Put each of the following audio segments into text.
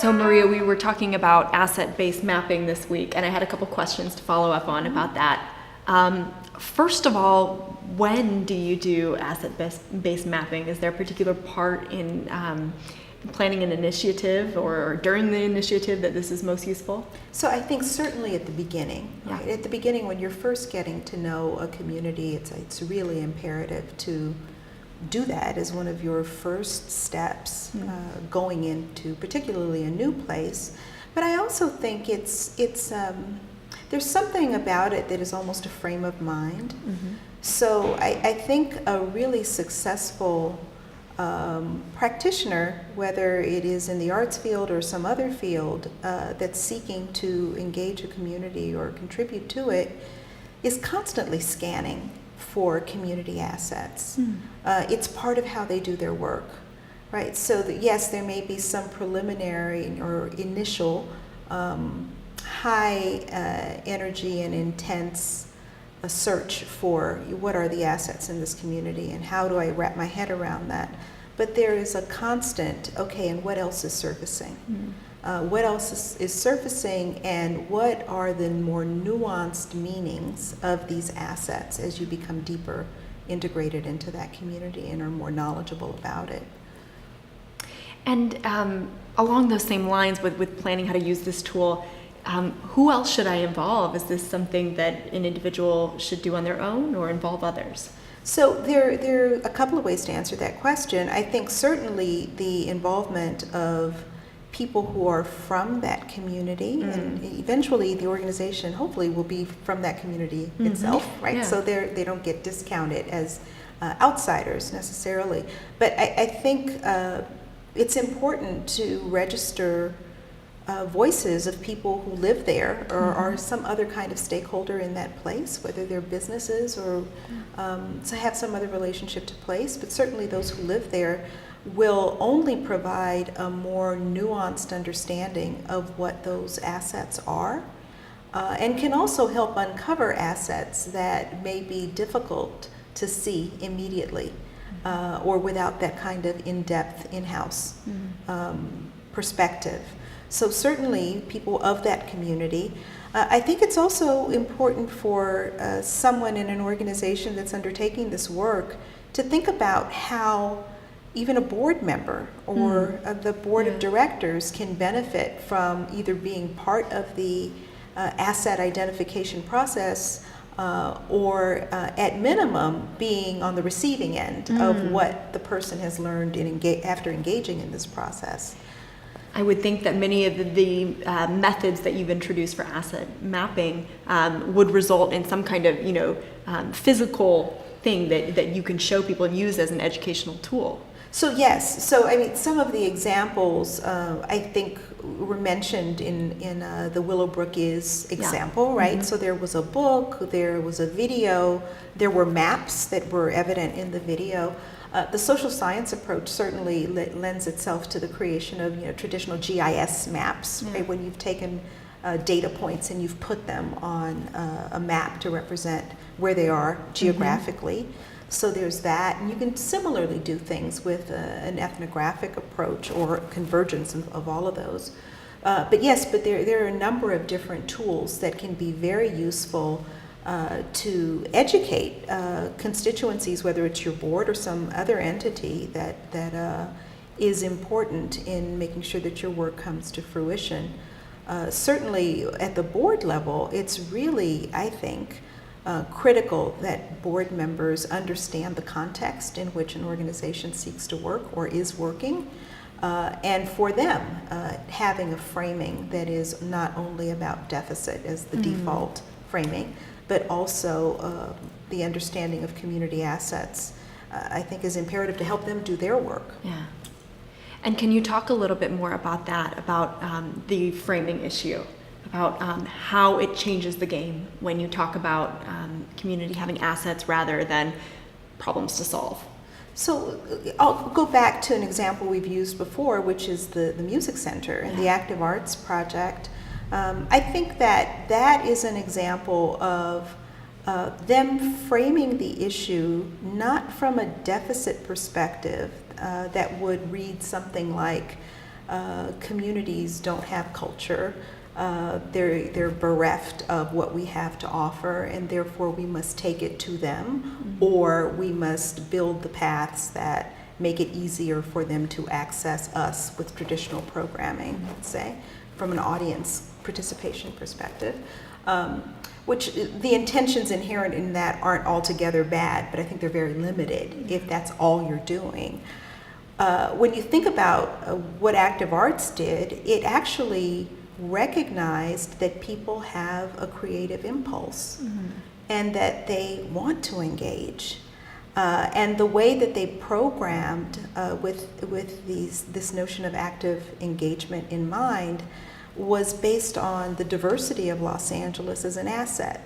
So Maria, we were talking about asset-based mapping this week, and I had a couple questions to follow up on about that. First of all, when do you do asset-based mapping? Is there a particular part in planning an initiative or during the initiative that this is most useful? So I think certainly at the beginning, right? At the beginning when you're first getting to know a community, it's really imperative to do that as one of your first steps going into particularly a new place. But I also think there's something about it that is almost a frame of mind. So I think a really successful practitioner, whether it is in the arts field or some other field that's seeking to engage a community or contribute to it, is constantly scanning for community assets. It's part of how they do their work, right? So that, yes, there may be some preliminary or initial high energy and intense search for what are the assets in this community and how do I wrap my head around that. But there is a constant, okay, and what else is surfacing? What else is surfacing, and what are the more nuanced meanings of these assets as you become deeper integrated into that community and are more knowledgeable about it? And along those same lines with planning how to use this tool, who else should I involve? Is this something that an individual should do on their own or involve others? So there are a couple of ways to answer that question. I think certainly the involvement of people who are from that community, and eventually the organization hopefully will be from that community itself, right? Yeah. So they don't get discounted as outsiders necessarily. But I think it's important to register voices of people who live there or are some other kind of stakeholder in that place, whether they're businesses or to have some other relationship to place. But certainly those who live there will only provide a more nuanced understanding of what those assets are, and can also help uncover assets that may be difficult to see immediately or without that kind of in-depth in-house perspective. So certainly people of that community. I think it's also important for someone in an organization that's undertaking this work to think about how even a board member or the board of directors can benefit from either being part of the asset identification process or at minimum being on the receiving end of what the person has learned after engaging in this process. I would think that many of the methods that you've introduced for asset mapping would result in some kind of, physical thing that you can show people and use as an educational tool. So yes, so I mean, some of the examples I think were mentioned in the Willowbrook Is example, right? So there was a book, there was a video, there were maps that were evident in the video. The social science approach certainly lends itself to the creation of traditional GIS maps, right? When you've taken data points and you've put them on a map to represent where they are geographically. So there's that, and you can similarly do things with an ethnographic approach or convergence of all of those. But there are a number of different tools that can be very useful to educate constituencies, whether it's your board or some other entity that is important in making sure that your work comes to fruition. Certainly at the board level, it's really, I think, critical that board members understand the context in which an organization seeks to work or is working, and for them having a framing that is not only about deficit as the default framing, but also the understanding of community assets, I think is imperative to help them do their work. Yeah. And can you talk a little bit more about that, about the framing issue? About how it changes the game when you talk about community having assets rather than problems to solve. So I'll go back to an example we've used before, which is the Music Center and the Active Arts Project. I think that is an example of them framing the issue not from a deficit perspective that would read something like, communities don't have culture. They're bereft of what we have to offer, and therefore we must take it to them, or we must build the paths that make it easier for them to access us with traditional programming, let's say, from an audience participation perspective. Which the intentions inherent in that aren't altogether bad, but I think they're very limited if that's all you're doing. When you think about what Active Arts did, it actually recognized that people have a creative impulse and that they want to engage. And the way that they programmed with this notion of active engagement in mind was based on the diversity of Los Angeles as an asset.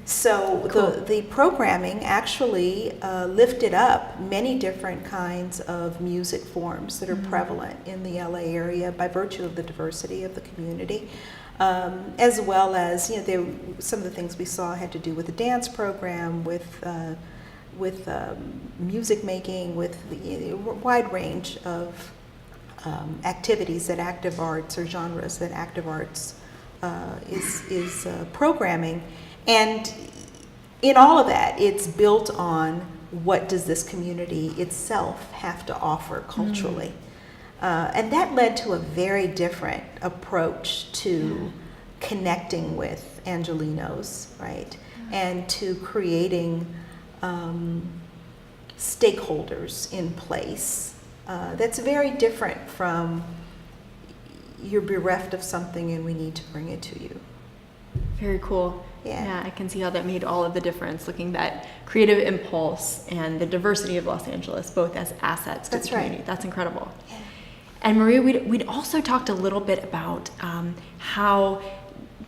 So Cool. the programming actually lifted up many different kinds of music forms that are prevalent in the LA area by virtue of the diversity of the community. As well as, some of the things we saw had to do with the dance program, with music making, with a wide range of activities that Active Arts, or genres that Active Arts is programming. And in all of that, it's built on what does this community itself have to offer culturally. And that led to a very different approach to connecting with Angelenos, right? And to creating stakeholders in place. That's very different from you're bereft of something and we need to bring it to you. Very cool. Yeah. I can see how that made all of the difference, looking at creative impulse and the diversity of Los Angeles, both as assets to That's the community. right. That's incredible. Yeah. And Maria, we'd also talked a little bit about how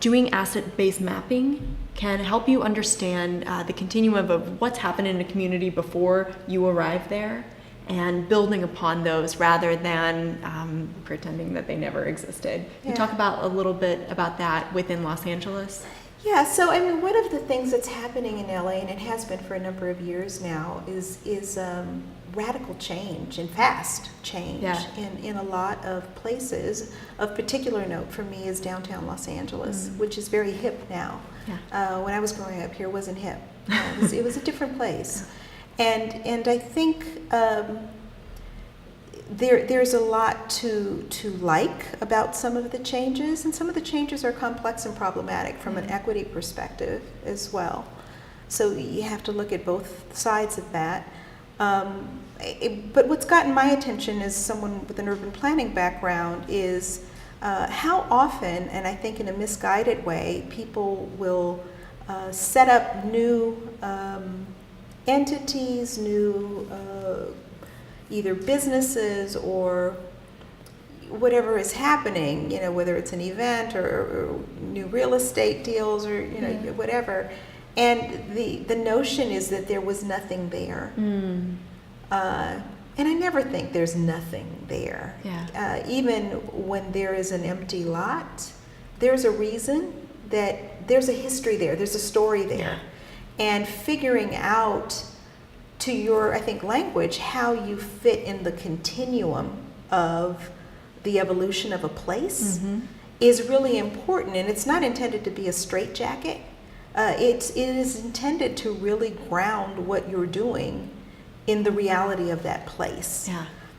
doing asset-based mapping can help you understand the continuum of what's happened in a community before you arrive there, and building upon those rather than pretending that they never existed. Can you talk about a little bit about that within Los Angeles? Yeah, so one of the things that's happening in LA, and it has been for a number of years now, is radical change and fast change in a lot of places. Of particular note for me is downtown Los Angeles, which is very hip now. Yeah. When I was growing up here, it wasn't hip. It was a different place. And I think there's a lot to like about some of the changes, and some of the changes are complex and problematic from an equity perspective as well. So you have to look at both sides of that. But what's gotten my attention as someone with an urban planning background is how often, and I think in a misguided way, people will set up new entities, new either businesses or whatever is happening, whether it's an event or new real estate deals or whatever, and the notion is that there was nothing there. And I never think there's nothing there. Even when there is an empty lot, there's a reason, that there's a history there, there's a story there. And figuring out, to your, I think, language, how you fit in the continuum of the evolution of a place is really important. And it's not intended to be a straitjacket. It is intended to really ground what you're doing in the reality of that place.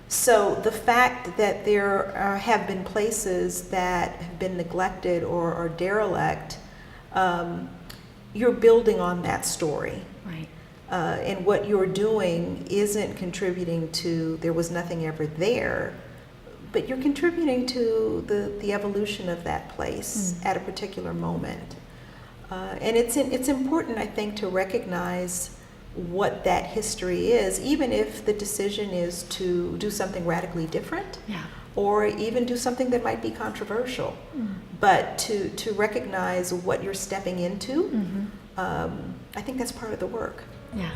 So the fact that there have been places that have been neglected or are derelict, you're building on that story. Right. And what you're doing isn't contributing to there was nothing ever there, but you're contributing to the evolution of that place at a particular moment. And it's important, I think, to recognize what that history is, even if the decision is to do something radically different, or even do something that might be controversial. But to recognize what you're stepping into, I think that's part of the work. Yeah.